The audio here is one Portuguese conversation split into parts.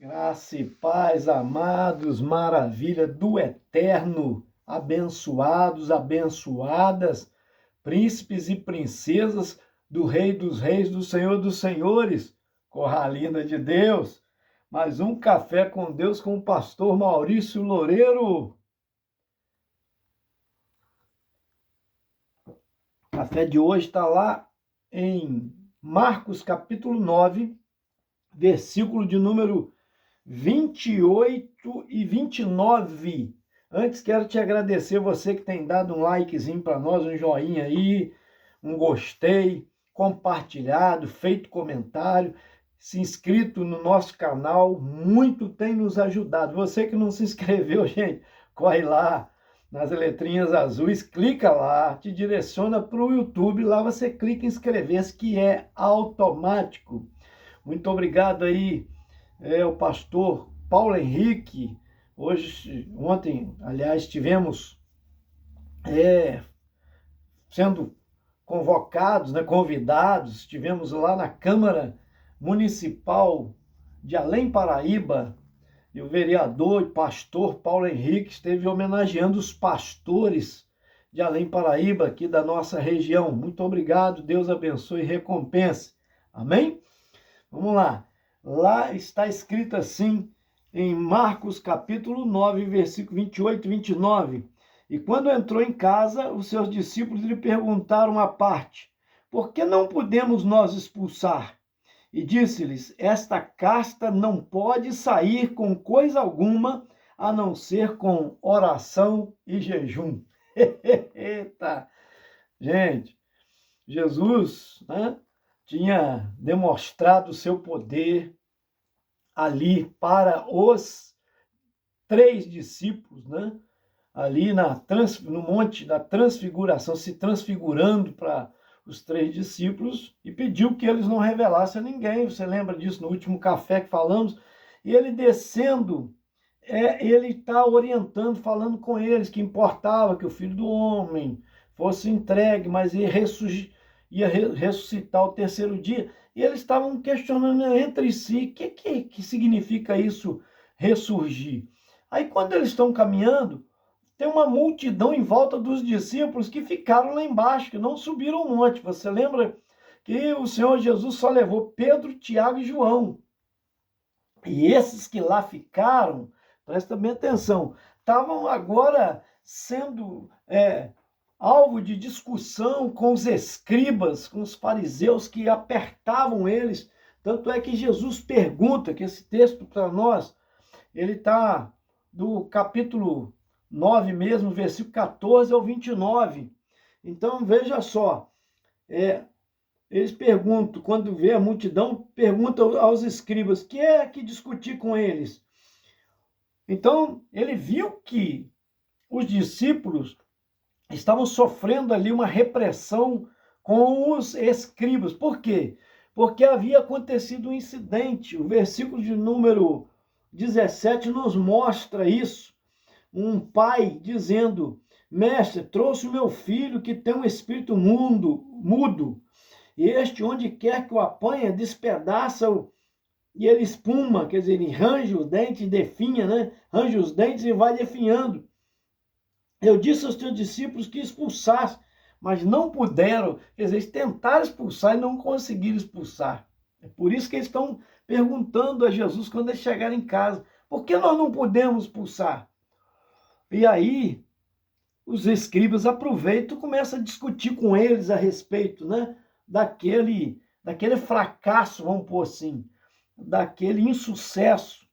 Graça e paz, amados, maravilha do eterno, abençoados, abençoadas, príncipes e princesas do Rei dos Reis, do Senhor dos Senhores, Corralina de Deus. Mais um Café com Deus com o pastor Maurício Loureiro. O café de hoje está lá em Marcos capítulo 9, versículo de número 28 e 29. Antes quero te agradecer, você que tem dado um likezinho para nós, um joinha aí, um gostei, compartilhado, feito comentário, se inscrito no nosso canal, muito tem nos ajudado. Você que não se inscreveu, gente, corre lá nas letrinhas azuis, clica lá, te direciona para o YouTube, lá você clica em inscrever-se, que é automático. Muito obrigado aí, o pastor Paulo Henrique. Ontem, aliás, estivemos sendo convocados, convidados, estivemos lá na Câmara Municipal de Além Paraíba, e o vereador e pastor Paulo Henrique esteve homenageando os pastores de Além Paraíba, aqui da nossa região. Muito obrigado, Deus abençoe e recompense. Amém? Vamos lá. Lá está escrito assim, em Marcos capítulo 9, versículo 28 e 29. E quando entrou em casa, os seus discípulos lhe perguntaram à parte: por que não podemos nós expulsar? E disse-lhes: esta casta não pode sair com coisa alguma, a não ser com oração e jejum. Eita! Gente, Jesus, tinha demonstrado o seu poder ali para os 3 discípulos, ali no Monte da Transfiguração, se transfigurando para os 3 discípulos, e pediu que eles não revelassem a ninguém. Você lembra disso no último café que falamos? E ele descendo, ele está orientando, falando com eles que importava que o Filho do Homem fosse entregue, mas ia ressuscitar ao terceiro dia. E eles estavam questionando entre si, o que significa isso, ressurgir? Aí quando eles estão caminhando, tem uma multidão em volta dos discípulos que ficaram lá embaixo, que não subiram o monte. Você lembra que o Senhor Jesus só levou Pedro, Tiago e João. E esses que lá ficaram, presta bem atenção, estavam agora sendo alvo de discussão com os escribas, com os fariseus que apertavam eles. Tanto é que Jesus pergunta, que esse texto para nós, ele está do capítulo 9 mesmo, versículo 14 ao 29. Então, veja só, eles perguntam, quando vê a multidão, perguntam aos escribas, que é que discutir com eles? Então, ele viu que os discípulos estavam sofrendo ali uma repressão com os escribas. Por quê? Porque havia acontecido um incidente. O versículo de número 17 nos mostra isso. Um pai dizendo: mestre, trouxe o meu filho que tem um espírito mudo, e este, onde quer que o apanha, despedaça-o, e ele espuma, quer dizer, ele range os dentes, definha, range os dentes e vai definhando. Eu disse aos teus discípulos que expulsasse, mas não puderam. Quer dizer, eles tentaram expulsar e não conseguiram expulsar. É por isso que eles estão perguntando a Jesus quando eles chegarem em casa: por que nós não podemos expulsar? E aí, os escribas aproveitam e começam a discutir com eles a respeito, daquele fracasso, vamos pôr assim, daquele insucesso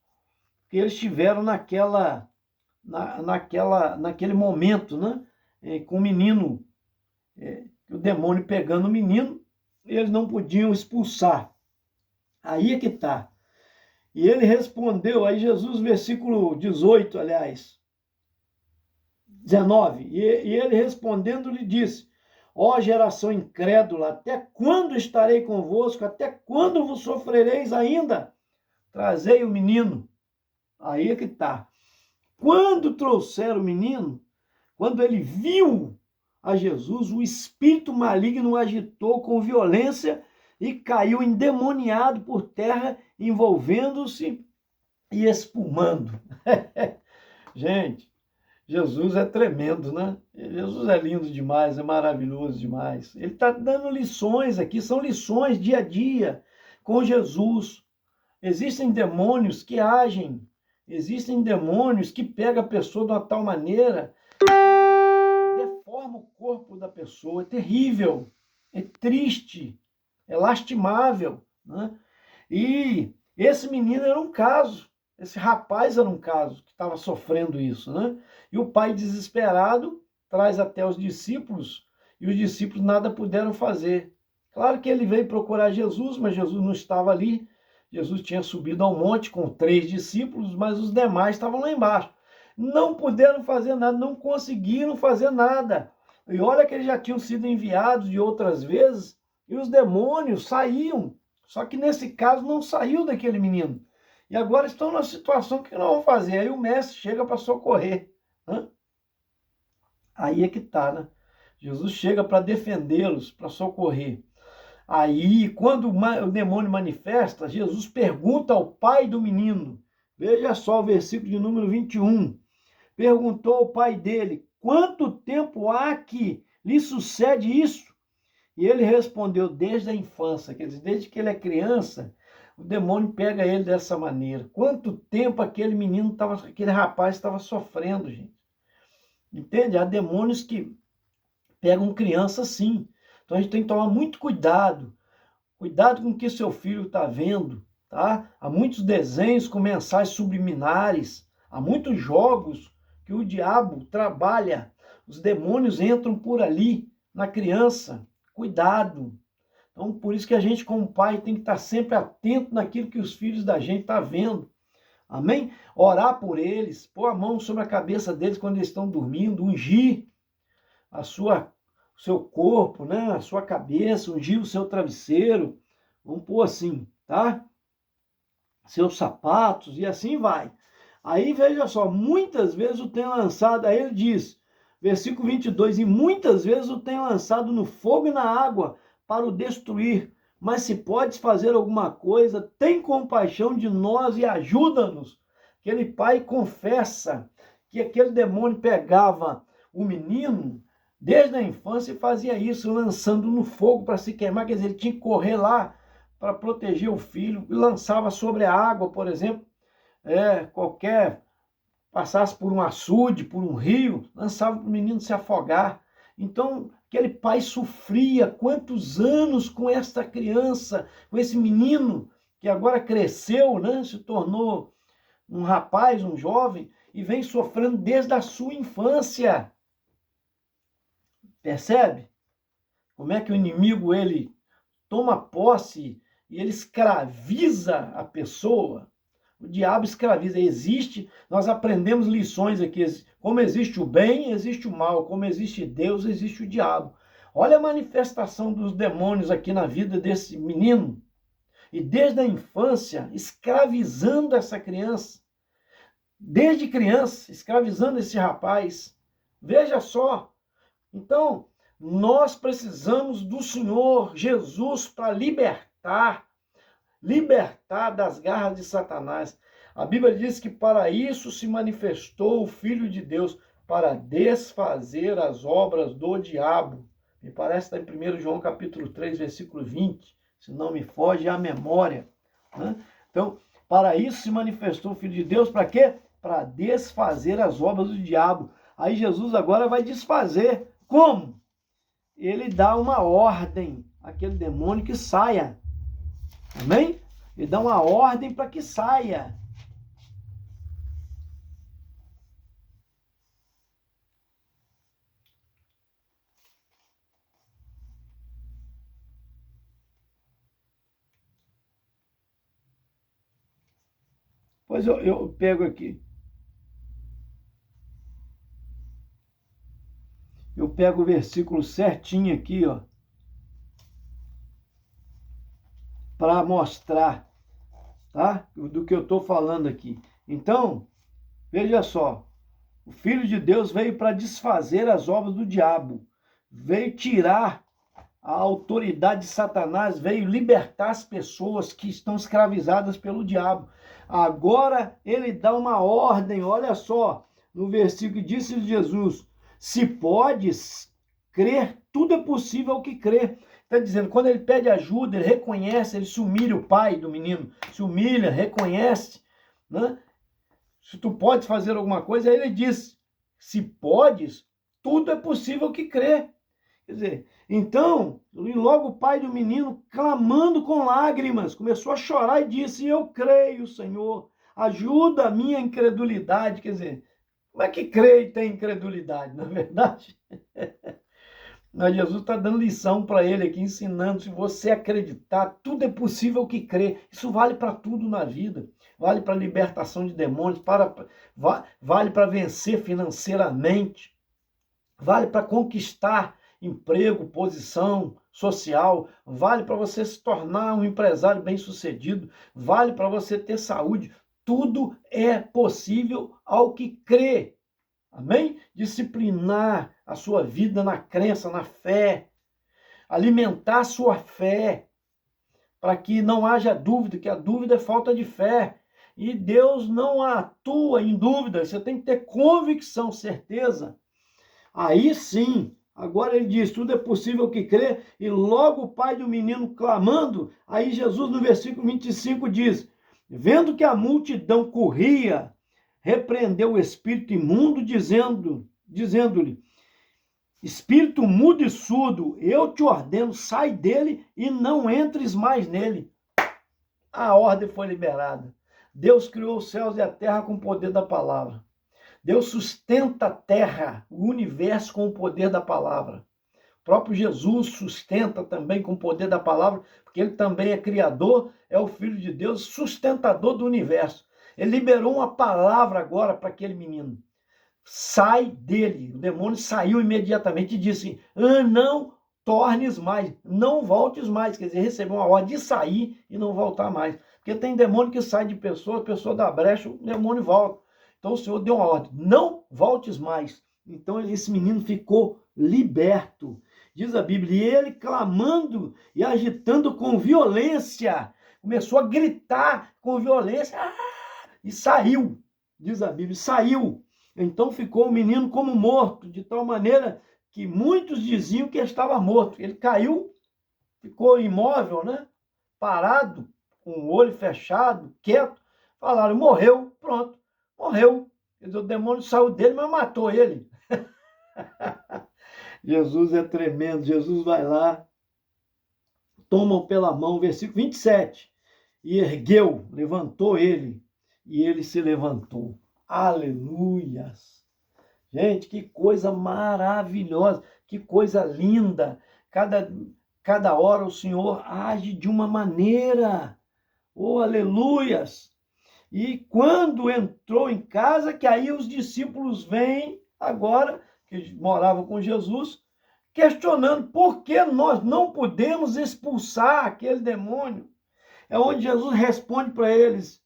que eles tiveram naquele momento, com o menino, o demônio pegando o menino, eles não podiam expulsar. Aí é que está. E ele respondeu, aí Jesus, versículo 18, aliás, 19, e ele respondendo lhe disse: ó geração incrédula, até quando estarei convosco? Até quando vos sofrereis ainda? Trazei o menino. Aí é que está. Quando trouxeram o menino, quando ele viu a Jesus, o espírito maligno o agitou com violência e caiu endemoniado por terra, envolvendo-se e espumando. Gente, Jesus é tremendo, né? Jesus é lindo demais, é maravilhoso demais. Ele está dando lições aqui, são lições dia a dia com Jesus. Existem demônios que agem, existem demônios que pegam a pessoa de uma tal maneira, deforma o corpo da pessoa, é terrível, é triste, é lastimável, né? E esse menino era um caso, esse rapaz era um caso que estava sofrendo isso, né? E o pai desesperado traz até os discípulos e os discípulos nada puderam fazer. Claro que ele veio procurar Jesus, mas Jesus não estava ali. Jesus tinha subido ao monte com 3 discípulos, mas os demais estavam lá embaixo. Não puderam fazer nada, não conseguiram fazer nada. E olha que eles já tinham sido enviados de outras vezes e os demônios saíam. Só que nesse caso não saiu daquele menino. E agora estão numa situação que não vão fazer. Aí o mestre chega para socorrer. Né? Aí é que está, né? Jesus chega para defendê-los, para socorrer. Aí, quando o demônio manifesta, Jesus pergunta ao pai do menino. Veja só o versículo de número 21. Perguntou ao pai dele: quanto tempo há que lhe sucede isso? E ele respondeu: desde a infância. Quer dizer, desde que ele é criança, o demônio pega ele dessa maneira. Quanto tempo aquele menino estava, aquele rapaz estava sofrendo, gente. Entende? Há demônios que pegam criança assim. Então a gente tem que tomar muito cuidado. Cuidado com o que seu filho está vendo, tá? Há muitos desenhos com mensagens subliminares, há muitos jogos que o diabo trabalha. Os demônios entram por ali na criança. Cuidado. Então, por isso que a gente, como pai, tem que estar sempre atento naquilo que os filhos da gente estão vendo. Amém? Orar por eles, pôr a mão sobre a cabeça deles quando eles estão dormindo, ungir o seu corpo, né? A sua cabeça, ungir o seu travesseiro. Vamos pôr assim, tá? Seus sapatos e assim vai. Aí, veja só, muitas vezes o tem lançado, aí ele diz, versículo 22, e muitas vezes o tem lançado no fogo e na água para o destruir. Mas se podes fazer alguma coisa, tem compaixão de nós e ajuda-nos. Aquele pai confessa que aquele demônio pegava o menino desde a infância e fazia isso, lançando no fogo para se queimar. Quer dizer, ele tinha que correr lá para proteger o filho e lançava sobre a água, por exemplo, qualquer passasse por um açude, por um rio, lançava para o menino se afogar. Então, aquele pai sofria quantos anos com esta criança, com esse menino que agora cresceu, né? Se tornou um rapaz, um jovem, e vem sofrendo desde a sua infância. Percebe? Como é que o inimigo, ele toma posse e ele escraviza a pessoa? O diabo escraviza. Existe, nós aprendemos lições aqui. Como existe o bem, existe o mal. Como existe Deus, existe o diabo. Olha a manifestação dos demônios aqui na vida desse menino. E desde a infância, escravizando essa criança. Desde criança, escravizando esse rapaz. Veja só. Então, nós precisamos do Senhor Jesus para libertar das garras de Satanás. A Bíblia diz que para isso se manifestou o Filho de Deus, para desfazer as obras do diabo. Me parece que está em 1 João capítulo 3, versículo 20, se não me foge a memória. Né? Então, para isso se manifestou o Filho de Deus, para quê? Para desfazer as obras do diabo. Aí Jesus agora vai desfazer. Como? Ele dá uma ordem àquele demônio que saia. Amém? Ele dá uma ordem para que saia. Pois eu pego aqui. Eu pego o versículo certinho aqui, ó, para mostrar, tá? Do que eu estou falando aqui. Então, veja só. O Filho de Deus veio para desfazer as obras do diabo. Veio tirar a autoridade de Satanás veio libertar as pessoas que estão escravizadas pelo diabo. Agora ele dá uma ordem, olha só, no versículo disse Jesus, se podes crer, tudo é possível ao que crê. Está dizendo, quando ele pede ajuda, ele reconhece, ele se humilha, o pai do menino se humilha, reconhece, né? Se tu podes fazer alguma coisa, aí ele diz, se podes, tudo é possível ao que crê. Quer dizer, então, logo o pai do menino, clamando com lágrimas, começou a chorar e disse, eu creio, Senhor, ajuda a minha incredulidade. Quer dizer, como é que crê e tem incredulidade, na verdade? Mas Jesus está dando lição para ele aqui, ensinando, se você acreditar, tudo é possível que crê. Isso vale para tudo na vida. Vale para a libertação de demônios, vale para vencer financeiramente, vale para conquistar emprego, posição social, vale para você se tornar um empresário bem-sucedido, vale para você ter saúde. Tudo é possível ao que crê. Amém? Disciplinar a sua vida na crença, na fé, alimentar a sua fé, para que não haja dúvida, que a dúvida é falta de fé. E Deus não atua em dúvida, você tem que ter convicção, certeza. Aí sim, agora ele diz, tudo é possível que crê, e logo o pai do menino clamando, aí Jesus no versículo 25 diz, vendo que a multidão corria, repreendeu o espírito imundo, dizendo-lhe, espírito mudo e surdo, eu te ordeno, sai dele e não entres mais nele. A ordem foi liberada. Deus criou os céus e a terra com o poder da palavra. Deus sustenta a terra, o universo com o poder da palavra. O próprio Jesus sustenta também com o poder da palavra, porque ele também é criador, é o Filho de Deus, sustentador do universo. Ele liberou uma palavra agora para aquele menino. Sai dele. O demônio saiu imediatamente e disse, não tornes mais, não voltes mais. Quer dizer, recebeu uma ordem de sair e não voltar mais. Porque tem demônio que sai de pessoa, a pessoa dá brecha, o demônio volta. Então o Senhor deu uma ordem, não voltes mais. Então esse menino ficou liberto. Diz a Bíblia, e ele clamando e agitando com violência, começou a gritar com violência, e saiu, diz a Bíblia, saiu. Então ficou o menino como morto, de tal maneira que muitos diziam que ele estava morto. Ele caiu, ficou imóvel, né? Parado, com o olho fechado, quieto. Falaram, morreu, pronto, morreu. Quer dizer, o demônio saiu dele, mas matou ele. Jesus é tremendo, Jesus vai lá, toma-o pela mão, versículo 27, e ergueu, levantou ele, e ele se levantou. Aleluias! Gente, que coisa maravilhosa, que coisa linda. Cada hora o Senhor age de uma maneira. Oh, aleluias! E quando entrou em casa, que aí os discípulos vêm agora, que moravam com Jesus, questionando por que nós não podemos expulsar aquele demônio. É onde Jesus responde para eles,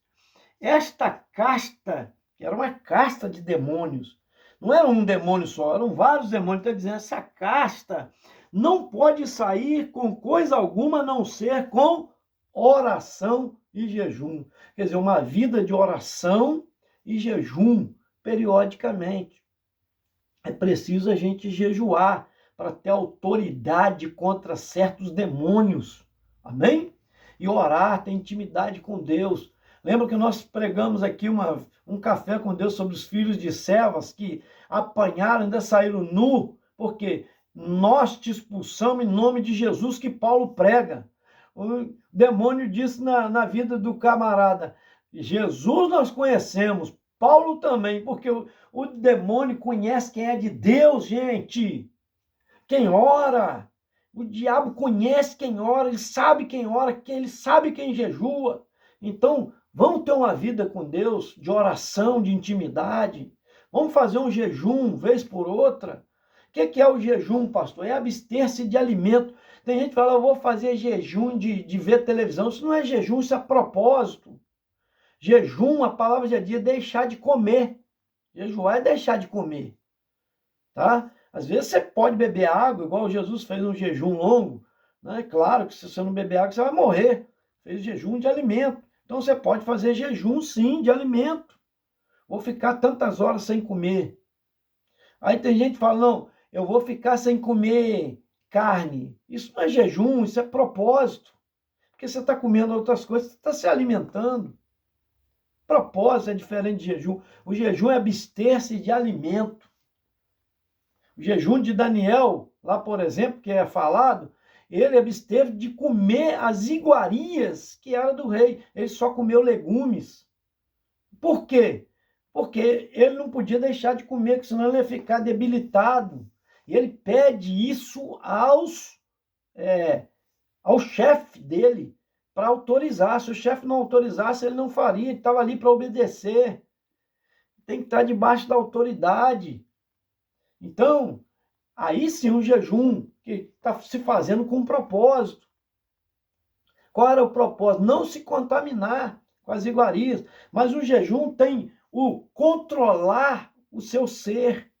esta casta, que era uma casta de demônios, não era um demônio só, eram vários demônios. Está dizendo, essa casta não pode sair com coisa alguma, a não ser com oração e jejum. Quer dizer, uma vida de oração e jejum, periodicamente. É preciso a gente jejuar para ter autoridade contra certos demônios. Amém? E orar, ter intimidade com Deus. Lembra que nós pregamos aqui um café com Deus sobre os filhos de servas que apanharam, ainda saíram nu, porque nós te expulsamos em nome de Jesus que Paulo prega. O demônio disse na vida do camarada, Jesus nós conhecemos, Paulo também, porque o demônio conhece quem é de Deus, gente. Quem ora, o diabo conhece quem ora, ele sabe quem ora, ele sabe quem jejua. Então, vamos ter uma vida com Deus, de oração, de intimidade. Vamos fazer um jejum, vez por outra. O que é o jejum, pastor? É abster-se de alimento. Tem gente que fala, eu vou fazer jejum de ver televisão. Isso não é jejum, isso é propósito. Jejum, a palavra já diz, é deixar de comer. Jejuar é deixar de comer. Tá? Às vezes você pode beber água, igual Jesus fez um jejum longo, né? Claro que se você não beber água, você vai morrer. Fez jejum de alimento. Então você pode fazer jejum, sim, de alimento. Vou ficar tantas horas sem comer. Aí tem gente que fala, não, eu vou ficar sem comer carne. Isso não é jejum, isso é propósito. Porque você está comendo outras coisas, você está se alimentando. Propósito é diferente de jejum. O jejum é abster-se de alimento. O jejum de Daniel, lá por exemplo, que é falado, ele absteve de comer as iguarias que era do rei. Ele só comeu legumes. Por quê? Porque ele não podia deixar de comer, porque senão ele ia ficar debilitado. E ele pede isso ao chefe dele para autorizar. Se o chefe não autorizasse, ele não faria. Ele estava ali para obedecer. Tem que estar debaixo da autoridade. Então, aí sim o jejum que está se fazendo com um propósito. Qual era o propósito? Não se contaminar com as iguarias. Mas o jejum tem o controlar o seu ser.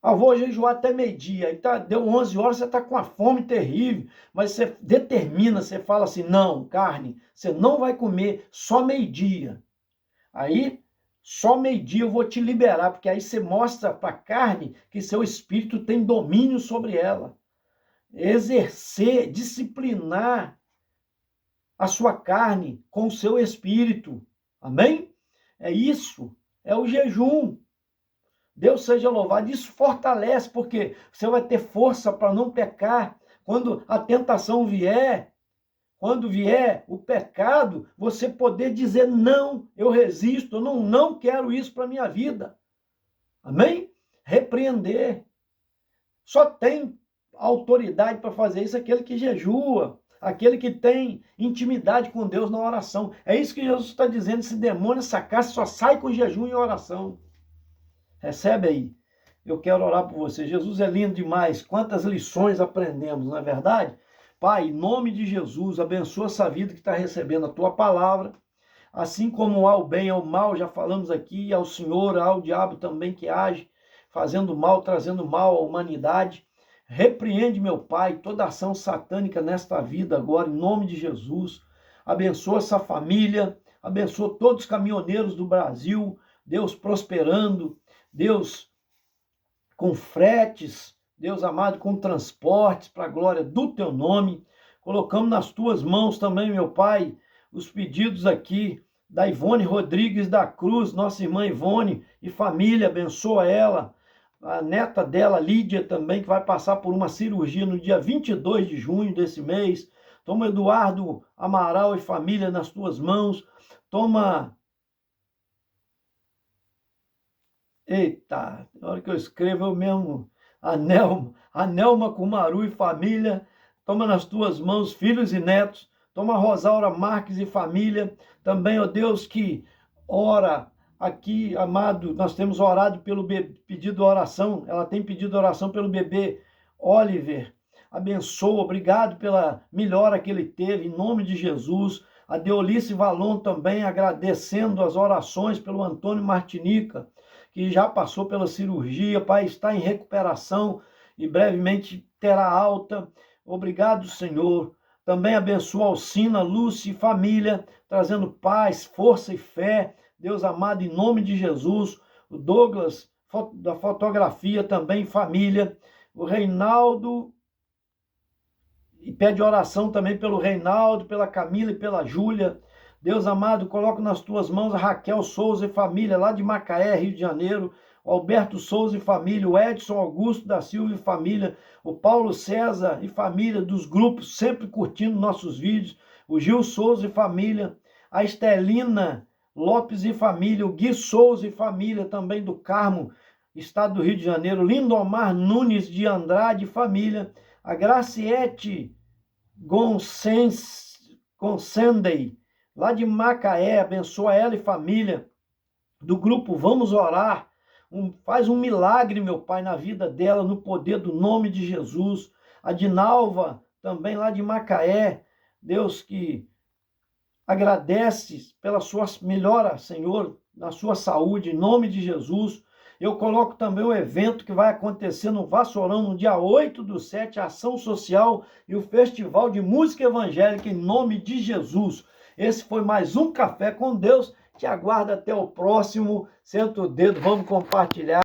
Vou jejuar até meio-dia. Aí deu 11 horas, você está com uma fome terrível. Mas você determina, você fala assim, não, carne, você não vai comer só meio-dia. Aí, só meio-dia eu vou te liberar, porque aí você mostra para a carne que seu espírito tem domínio sobre ela. Exercer, disciplinar a sua carne com o seu espírito. Amém? É isso, é o jejum. Deus seja louvado. Isso fortalece, porque você vai ter força para não pecar. Quando a tentação vier, quando vier o pecado, você poder dizer, não, eu resisto, eu não quero isso para a minha vida. Amém? Repreender. Só tem autoridade para fazer isso aquele que jejua, aquele que tem intimidade com Deus na oração. É isso que Jesus está dizendo, esse demônio, essa casa só sai com jejum e oração. Recebe aí. Eu quero orar por você. Jesus é lindo demais. Quantas lições aprendemos, não é verdade? Pai, em nome de Jesus, abençoa essa vida que está recebendo a tua palavra. Assim como há o bem e o mal, já falamos aqui, ao Senhor, ao diabo também que age, fazendo mal, trazendo mal à humanidade. Repreende, meu Pai, toda ação satânica nesta vida agora, em nome de Jesus. Abençoa essa família, abençoa todos os caminhoneiros do Brasil, Deus prosperando, Deus com fretes, Deus amado, com transportes para a glória do teu nome. Colocamos nas tuas mãos também, meu Pai, os pedidos aqui da Ivone Rodrigues da Cruz, nossa irmã Ivone e família, abençoa ela. A neta dela, Lídia, também, que vai passar por uma cirurgia no dia 22 de junho desse mês. Toma Eduardo Amaral e família nas tuas mãos. Toma... Eita, na hora que eu escrevo eu mesmo, Anelma Kumaru e família, toma nas tuas mãos filhos e netos, toma Rosaura Marques e família, também, ó Deus, que ora aqui, amado, nós temos orado pelo pedido de oração, ela tem pedido oração pelo bebê Oliver, abençoa, obrigado pela melhora que ele teve, em nome de Jesus, a Deolice Valon também agradecendo as orações pelo Antônio Martinica, que já passou pela cirurgia, Pai, está em recuperação e brevemente terá alta. Obrigado, Senhor. Também abençoa Alcina, Lúcia e família, trazendo paz, força e fé. Deus amado, em nome de Jesus. O Douglas, da fotografia, também família. O Reinaldo, e pede oração também pelo Reinaldo, pela Camila e pela Júlia. Deus amado, coloco nas tuas mãos a Raquel Souza e família, lá de Macaé, Rio de Janeiro, o Alberto Souza e família, o Edson Augusto da Silva e família, o Paulo César e família dos grupos, sempre curtindo nossos vídeos, o Gil Souza e família, a Estelina Lopes e família, o Gui Souza e família, também do Carmo, estado do Rio de Janeiro, Lindomar Nunes de Andrade e família, a Graciete Gonsendey, lá de Macaé, abençoa ela e família, do grupo Vamos Orar, faz um milagre, meu Pai, na vida dela, no poder do nome de Jesus. A Dinalva, também lá de Macaé, Deus que agradece pela sua melhora, Senhor, na sua saúde, em nome de Jesus. Eu coloco também o evento que vai acontecer no Vassourão no dia 8/7, a ação social e o Festival de Música Evangélica em nome de Jesus. Esse foi mais um Café com Deus. Te aguardo até o próximo. Senta o dedo, vamos compartilhar.